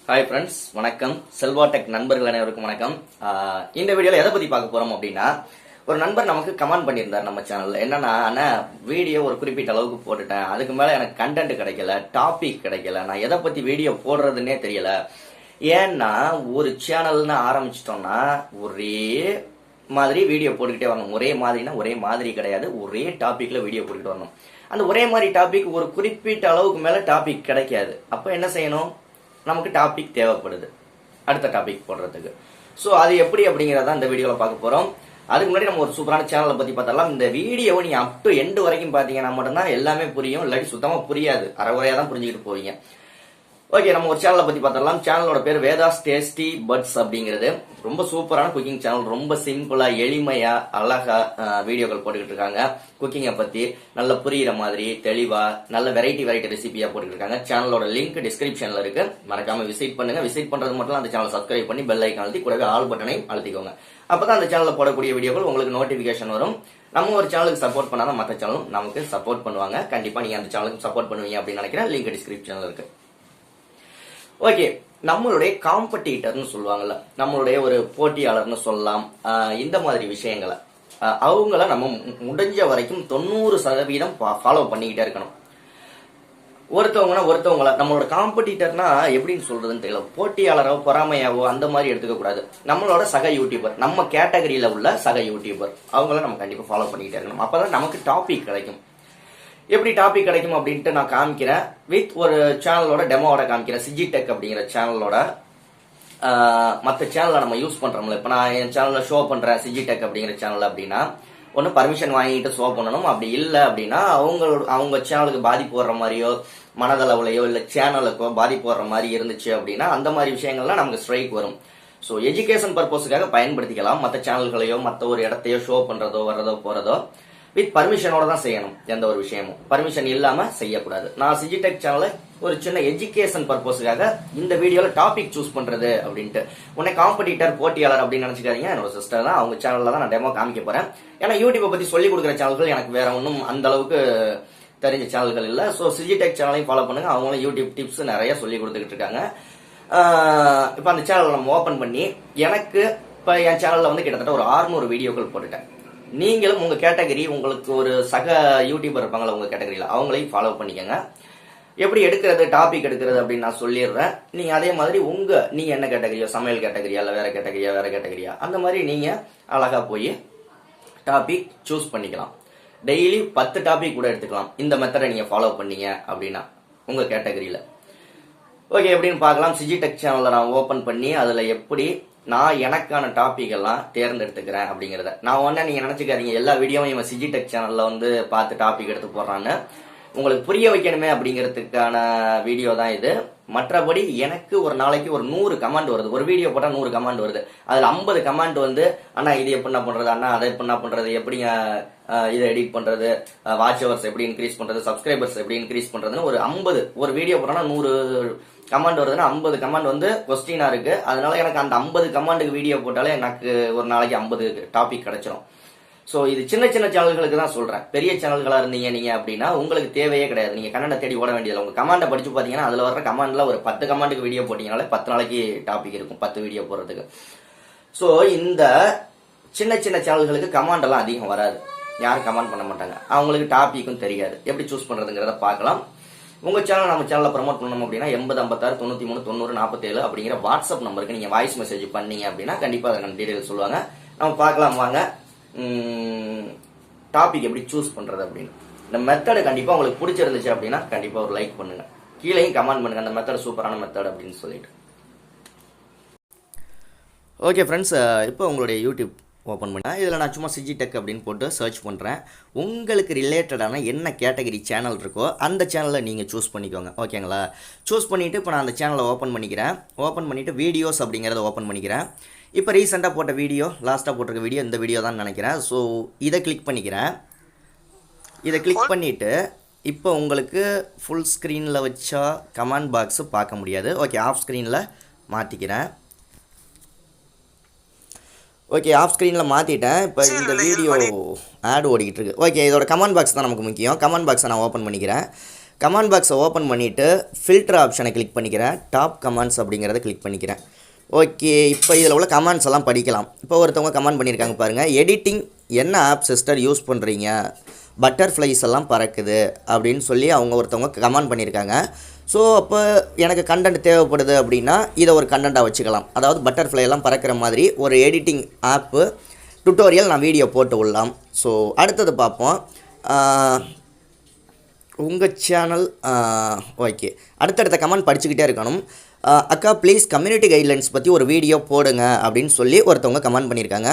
Hi friends, வணக்கம். Selva tech நண்பர்கள் அனைவருக்கும் வணக்கம். இந்த வீடியோவில் எதை பற்றி பார்க்க போகிறோம் அப்படின்னா, ஒரு நண்பர் நமக்கு கமெண்ட் பண்ணியிருந்தார் நம்ம சேனலில். என்னன்னா, ஆனால் வீடியோ ஒரு குறிப்பிட்ட அளவுக்கு போட்டுட்டேன், அதுக்கு மேலே எனக்கு கண்டென்ட் கிடைக்கல, டாபிக் கிடைக்கல, நான் எதை பற்றி வீடியோ போடுறதுன்னே தெரியல. ஏன்னா ஒரு சேனல்னு ஆரம்பிச்சிட்டோம்னா ஒரே மாதிரி வீடியோ போட்டுக்கிட்டே வரணும். ஒரே மாதிரினா ஒரே மாதிரி கிடையாது, ஒரே டாப்பிக்கில் வீடியோ போட்டுக்கிட்டு வரணும். அந்த ஒரே மாதிரி டாபிக் ஒரு குறிப்பிட்ட அளவுக்கு மேலே டாபிக் கிடைக்காது. அப்போ என்ன செய்யணும்? நமக்கு டாபிக் தேவைப்படுது அடுத்த டாபிக் போடுறதுக்கு. ஸோ அது எப்படி அப்படிங்கிறத இந்த வீடியோவில் பார்க்க போகிறோம். அதுக்கு முன்னாடி நம்ம ஒரு சூப்பரான சேனலை பற்றி பார்த்தலாம். இந்த வீடியோவை நீங்கள் அப் டு எண்டு வரைக்கும் பார்த்தீங்கன்னா மட்டும்தான் எல்லாமே புரியும், இல்லாட்டி சுத்தமாக புரியாது, அரைகுறையாக தான் புரிஞ்சுக்கிட்டு போவீங்க. ஓகே, நம்ம ஒரு சேனலை பற்றி பார்த்தரலாம். சேனலோட பேர் வேதாஸ் டேஸ்டி பட்ஸ் அப்படிங்கிறது. ரொம்ப சூப்பரான குக்கிங் சேனல். ரொம்ப சிம்பிளா எளிமையா அழகா வீடியோக்கள் போட்டுக்கிட்டு இருக்காங்க. குக்கிங்கை பத்தி நல்ல புரியுற மாதிரி தெளிவா நல்ல வெரைட்டி ரெசிபியா போட்டுக்கிட்டு இருக்காங்க. சேனலோட லிங்க் டிஸ்கிரிப்ஷன்ல இருக்கு, மறக்காம விசிட் பண்ணுங்க. விசிட் பண்றது மட்டும் அந்த சேனல் சப்ஸ்கிரைப் பண்ணி பெல் ஐக்கான் அழுத்தி கூடவே ஆல் பட்டனையும் அழுத்திக்கோங்க. அப்பதான் அந்த சேனல்ல போடக்கூடிய வீடியோக்கள் உங்களுக்கு நோட்டிபிகேஷன் வரும். நம்ம ஒரு சேனலுக்கு சப்போர்ட் பண்ணாதான் மற்ற சேனலும் நமக்கு சப்போர்ட் பண்ணுவாங்க. கண்டிப்பா நீங்க அந்த சேனலுக்கு சப்போர்ட் பண்ணுவீங்க அப்படின்னு நினைக்கிறேன். லிங்க் டிஸ்கிரிப்ஷன்ல இருக்கு. ஓகே, நம்மளுடைய காம்படிட்டர்னு சொல்லுவாங்கல்ல, நம்மளுடைய ஒரு போட்டியாளர்னு சொல்லலாம். இந்த மாதிரி விஷயங்களை அவங்கள நம்ம முடிஞ்ச வரைக்கும் 90% ஃபாலோ பண்ணிக்கிட்டே இருக்கணும். ஒருத்தவங்கள நம்மளோட காம்படிட்டர்னா எப்படின்னு சொல்றதுன்னு தெரியல, போட்டியாளரோ பொறாமையாவோ அந்த மாதிரி எடுத்துக்க கூடாது. நம்மளோட சக யூடியூபர், நம்ம கேட்டகரியில உள்ள சக யூடியூபர், அவங்கள நம்ம கண்டிப்பா ஃபாலோ பண்ணிக்கிட்டே இருக்கணும். அப்பதான் நமக்கு டாபிக் கிடைக்கும். எப்படி டாபிக் கிடைக்கும் அப்படின்ட்டு நான் காமிக்கிறேன். வித் ஒரு சேனலோட டெமோவோட காமிக்கிறேன். சிஜிடெக் அப்படிங்கிற சேனலோட மற்ற சேனலை நம்ம யூஸ் பண்றோம்ல. இப்போ நான் என் சேனல்ல ஷோ பண்றேன் சிஜிடெக் அப்படிங்கிற சேனல் அப்படின்னா, ஒன்று பர்மிஷன் வாங்கிட்டு ஷோ பண்ணணும். அப்படி இல்லை அப்படின்னா அவங்க சேனலுக்கு பாதிப்பு வர்ற மாதிரியோ மனதளவுலையோ இல்லை சேனலுக்கோ பாதிப்பு வர்ற மாதிரி இருந்துச்சு அப்படின்னா அந்த மாதிரி விஷயங்கள்லாம் நமக்கு ஸ்ட்ரைக் வரும். ஸோ எஜுகேஷன் பர்பஸுக்காக பயன்படுத்திக்கலாம். மற்ற சேனல்களையோ மற்ற ஒரு இடத்தையோ ஷோ பண்றதோ வர்றதோ போறதோ வித் பர்மிஷனோட தான் செய்யணும். எந்த ஒரு விஷயமும் பர்மிஷன் இல்லாம செய்யக்கூடாது. நான் சிஜிடெக் சேனலை ஒரு சின்ன எஜுகேஷன் பர்பஸுக்காக இந்த வீடியோல டாபிக் சூஸ் பண்றது அப்படின்ட்டு. உன்னை காம்படிட்டர் போட்டியாளர் அப்படின்னு நினைச்சுக்காதீங்க. என்னோட சிஸ்டர் தான், அவங்க சேனல்ல தான் நான் டெமோ காமிக்க போறேன். ஏன்னா யூடியூப்பை பத்தி சொல்லி கொடுக்குற சேனல்கள் எனக்கு வேற ஒன்றும் அந்த அளவுக்கு தெரிஞ்ச சேனல்கள் இல்லை. ஸோ சிஜிடெக் சேனலையும் ஃபாலோ பண்ணுங்க. அவங்களும் யூடியூப் டிப்ஸ் நிறைய சொல்லி கொடுத்துக்கிட்டு இருக்காங்க. இப்போ அந்த சேனலை நம்ம ஓபன் பண்ணி எனக்கு இப்போ என் சேனல்ல வந்து கிட்டத்தட்ட ஒரு 600 வீடியோக்கள் போட்டுட்டேன். நீங்களும் உங்க கேட்டகரி, உங்களுக்கு ஒரு சக யூடியூபர் இருப்பாங்களா உங்க கேட்டகரியில, அவங்களையும் ஃபாலோ பண்ணிக்கோங்க. எப்படி எடுக்கிறது, டாபிக் எடுக்கிறது அப்படின்னு நான் சொல்லிடுறேன். நீங்க அதே மாதிரி நீங்க என்ன கேட்டகரியோ, சமையல் கேட்டகரியா இல்ல வேற கேட்டகரியா அந்த மாதிரி நீங்க அழகா போய் டாபிக் சூஸ் பண்ணிக்கலாம். டெய்லி 10 டாபிக் கூட எடுத்துக்கலாம். இந்த மெத்தடை நீங்க ஃபாலோ பண்ணீங்க அப்படின்னா உங்க கேட்டகரியில. ஓகே, எப்படின்னு பார்க்கலாம். சிஜிடெக் சேனல்ல நான் ஓபன் பண்ணி அதுல எப்படி நான் எனக்கான டாபிக் எல்லாம் தேர்ந்தெடுத்துக்கிறேன் அப்படிங்கறத நான் நீங்க நினைச்சுக்காதீங்க எல்லா வீடியோவும் இவன் சிஜிடெக் சேனல்ல வந்து பார்த்து டாபிக் எடுத்து போடுறான்னு. உங்களுக்கு புரிய வைக்கணுமே அப்படிங்கிறதுக்கான வீடியோ தான் இது. மற்றபடி எனக்கு ஒரு நாளைக்கு ஒரு 100 கமெண்ட் வருது. ஒரு வீடியோ போட்டா 100 கமெண்ட் வருது. அதுல 50 கமெண்ட் வந்து அண்ணா இது எப்படின்னா பண்றது, அண்ணா அதை எப்படின்னா பண்றது, எப்படிங்க இதை எடிட் பண்றது, வாட்ச் ஹவர்ஸ் எப்படி இன்க்ரீஸ் பண்றது, சப்ஸ்கிரைபர்ஸ் எப்படி இன்க்ரீஸ் பண்றதுன்னு ஒரு 50 ஒரு வீடியோ போட்டோம்னா 100 கமெண்ட் வருதுன்னா 50 கமெண்ட் வந்து கொஸ்டினா இருக்கு. அதனால எனக்கு அந்த 50 கமெண்ட்டுக்கு வீடியோ போட்டாலே எனக்கு ஒரு நாளைக்கு 50 டாபிக் கிடைச்சிடும். ஸோ இது சின்ன சேனல்களுக்கு தான் சொல்றேன். பெரிய சேனல்களா இருந்தீங்க நீங்க அப்படின்னா உங்களுக்கு தேவையே கிடையாது. நீங்க கமெண்ட்டை தேடி ஓட வேண்டியதில்லை. உங்க கமெண்ட்டை படிச்சு பாத்தீங்கன்னா அதுல வர்ற கமெண்ட்ல ஒரு 10 கமெண்ட்டுக்கு வீடியோ போட்டீங்கனாலே 10 நாளைக்கு டாபிக் இருக்கும், 10 வீடியோ போடுறதுக்கு. ஸோ இந்த சின்ன சேனல்களுக்கு கமெண்ட் எல்லாம் அதிகம் வராது, யாரும் கமெண்ட் பண்ண மாட்டாங்க, அவங்களுக்கு டாபிக்கும் தெரியாது. எப்படி சூஸ் பண்றதுங்கிறத பார்க்கலாம். உங்க சேனல் நம்ம சேனல்ல ப்ரமோட் பண்ணணும் அப்படின்னா 80 56 93 90 47 அப்படிங்கிற வாட்ஸ்அப் நம்பருக்கு நீங்க வாய்ஸ் மெசேஜ் பண்ணீங்க அப்படின்னா கண்டிப்பா அதுக்கான டீடைல் சொல்லுவாங்க. நம்ம பார்க்கலாம் வாங்க. டாபிக் எப்படி சூஸ் பண்றது அப்படின்னு. இந்த மெத்தடு கண்டிப்பா உங்களுக்கு பிடிச்சிருந்துச்சு அப்படின்னா கண்டிப்பா ஒரு லைக் பண்ணுங்க, கீழேயும் கமெண்ட் பண்ணுங்க அந்த மெத்தட் சூப்பரான மெத்தட் அப்படின்னு சொல்லிட்டு. ஓகே ஃப்ரெண்ட்ஸ், இப்போ உங்களுடைய யூடியூப் ஓப்பன் பண்ணி இதில் நான் சும்மா சிஜிடெக் அப்படின்னு போட்டு சர்ச் பண்ணுறேன். உங்களுக்கு ரிலேட்டடான என்ன கேட்டகரி சேனல் இருக்கோ அந்த சேனலை நீங்கள் சூஸ் பண்ணிக்கோங்க. ஓகேங்களா? சூஸ் பண்ணிவிட்டு இப்போ நான் அந்த சேனலை ஓப்பன் பண்ணிக்கிறேன். ஓப்பன் பண்ணிவிட்டு வீடியோஸ் அப்படிங்கிறத ஓப்பன் பண்ணிக்கிறேன். இப்போ ரீசெண்டாக போட்ட வீடியோ, லாஸ்ட்டாக போட்டிருக்க வீடியோ இந்த வீடியோ தான் நினைக்கிறேன். ஸோ இதை கிளிக் பண்ணிக்கிறேன். இதை கிளிக் பண்ணிவிட்டு இப்போ உங்களுக்கு ஃபுல் ஸ்க்ரீனில் வச்சா கமெண்ட் பாக்ஸு பார்க்க முடியாது. ஓகே, ஆஃப் ஸ்க்ரீனில் மாற்றிக்கிறேன். ஓகே, ஆஃப் ஸ்க்ரீனில் மாற்றிட்டேன். இப்போ இந்த வீடியோ ஆட் ஓடிக்கிட்டு இருக்கு. ஓகே, இதோட கமெண்ட் பாக்ஸ் தான் நமக்கு முக்கியம். கமெண்ட் பாக்ஸை நான் ஓப்பன் பண்ணிக்கிறேன். கமெண்ட் பாக்ஸை ஓப்பன் பண்ணிவிட்டு ஃபில்டர் ஆப்ஷனை கிளிக் பண்ணிக்கிறேன். டாப் கமெண்ட்ஸ் அப்படிங்கிறத கிளிக் பண்ணிக்கிறேன். ஓகே, இப்போ இதில் உள்ள கமெண்ட்ஸ் எல்லாம் படிக்கலாம். இப்போ ஒருத்தவங்க கமெண்ட் பண்ணியிருக்காங்க பாருங்கள். எடிட்டிங் என்ன ஆப் சிஸ்டர் யூஸ் பண்ணுறீங்க, பட்டர்ஃப்ளைஸ் எல்லாம் பறக்குது அப்படின்னு சொல்லி அவங்க ஒருத்தவங்க கமெண்ட் பண்ணியிருக்காங்க. ஸோ அப்போ எனக்கு கண்டென்ட் தேவைப்படுது அப்படின்னா இதை ஒரு கண்டென்ட்டாக வச்சுக்கலாம். அதாவது பட்டர்ஃப்ளை எல்லாம் பறக்கிற மாதிரி ஒரு எடிட்டிங் ஆப்பு டுட்டோரியல் நான் வீடியோ போட்டு விடலாம். ஸோ அடுத்தது பார்ப்போம். உங்கள் சேனல் ஓகே, அடுத்தடுத்த கமெண்ட் படிச்சுக்கிட்டே இருக்கணும். அக்கா ப்ளீஸ் கம்யூனிட்டி கைட்லைன்ஸ் பற்றி ஒரு வீடியோ போடுங்க அப்படின்னு சொல்லி ஒருத்தவங்க கமெண்ட் பண்ணியிருக்காங்க.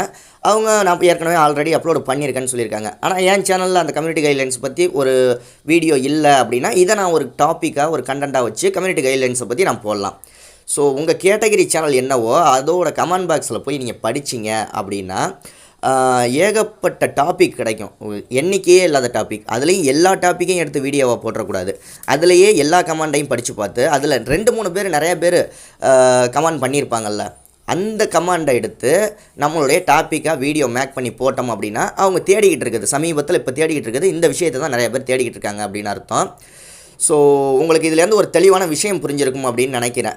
அவங்க நான் ஏற்கனவே ஆல்ரெடி அப்லோடு பண்ணியிருக்கேன்னு சொல்லியிருக்காங்க. ஆனால் என் சேனலில் அந்த கம்யூனிட்டி கைட்லைன்ஸ் பற்றி ஒரு வீடியோ இல்லை அப்படின்னா இதை நான் ஒரு டாப்பிக்காக ஒரு கண்டென்ட்டாக வச்சு கம்யூனிட்டி கைட்லைன்ஸை பற்றி நான் போடலாம். ஸோ உங்கள் கேட்டகரி சேனல் என்னவோ அதோட கமெண்ட் பாக்ஸில் போய் நீங்கள் படிச்சிங்க அப்படின்னா ஏகப்பட்ட டாபிக் கிடைக்கும். எண்ணிக்கையே இல்லாத டாபிக். அதுலேயும் எல்லா டாப்பிக்கையும் எடுத்து வீடியோவாக போட்டுறக்கூடாது. அதுலேயே எல்லா கமெண்டையும் படித்து பார்த்து அதில் 2-3 பேர் நிறைய பேர் கமெண்ட் பண்ணியிருப்பாங்கல்ல, அந்த கமெண்டை எடுத்து நம்மளுடைய டாப்பிக்காக வீடியோ மேக் பண்ணி போட்டோம் அப்படின்னா அவங்க தேடிக்கிட்டு இருக்குது, சமீபத்தில் இப்போ தேடிக்கிட்டு இருக்குது, இந்த விஷயத்தை தான் நிறைய பேர் தேடிக்கிட்டு இருக்காங்க அப்படின்னு அர்த்தம். ஸோ உங்களுக்கு இதுலேருந்து ஒரு தெளிவான விஷயம் புரிஞ்சிருக்கும் அப்படின்னு நினைக்கிறேன்.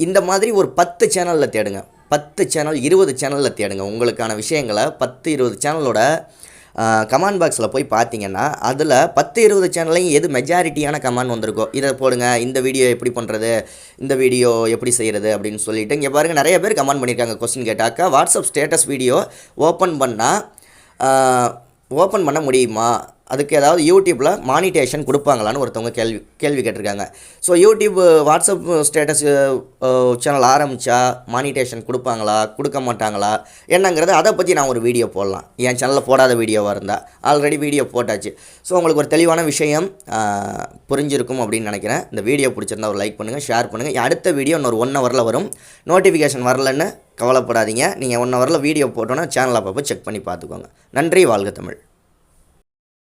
இந்த மாதிரி ஒரு 10 சேனலில் தேடுங்க, 10 சேனல் 20 சேனலில் தேடுங்க. உங்களுக்கான விஷயங்களை 10-20 சேனலோட கமெண்ட் பாக்ஸில் போய் பார்த்தீங்கன்னா அதில் 10-20 சேனல்லையும் எது மெஜாரிட்டியான கமெண்ட் வந்திருக்கோ இதை போடுங்க, இந்த வீடியோ எப்படி பண்ணுறது, இந்த வீடியோ எப்படி செய்கிறது அப்படின்னு சொல்லிவிட்டு இங்கே பாருங்கள் நிறைய பேர் கமெண்ட் பண்ணியிருக்காங்க. கொஸ்டின் கேட்டாக்கா வாட்ஸ்அப் ஸ்டேட்டஸ் வீடியோ ஓப்பன் பண்ண முடியுமா, அதுக்கு ஏதாவது யூடியூப்பில் மானிட்டேஷன் கொடுப்பாங்களான்னு ஒருத்தவங்க கேள்வி கேட்டிருக்காங்க. So YouTube WhatsApp status channel ஆரம்பித்தா மானிட்டேஷன் கொடுப்பாங்களா கொடுக்க மாட்டாங்களா என்னங்கிறது அதை பற்றி நான் ஒரு வீடியோ போடலாம். என் சேனலில் போடாத வீடியோவாக இருந்தால் ஆல்ரெடி வீடியோ போட்டாச்சு. ஸோ உங்களுக்கு ஒரு தெளிவான விஷயம் புரிஞ்சிருக்கும் அப்படின்னு நினைக்கிறேன். இந்த வீடியோ பிடிச்சிருந்தா ஒரு லைக் பண்ணுங்கள், ஷேர் பண்ணுங்கள். அடுத்த வீடியோ இன்னொரு 1 ஹவரில் வரும். நோட்டிஃபிகேஷன் வரலன்னு கவலைப்படாதீங்க. நீங்கள் 1 ஹவரில் வீடியோ போட்டோன்னா சேனல் அப்பப்போ செக் பண்ணி பார்த்துக்கோங்க. நன்றி, வாழ்க தமிழ்.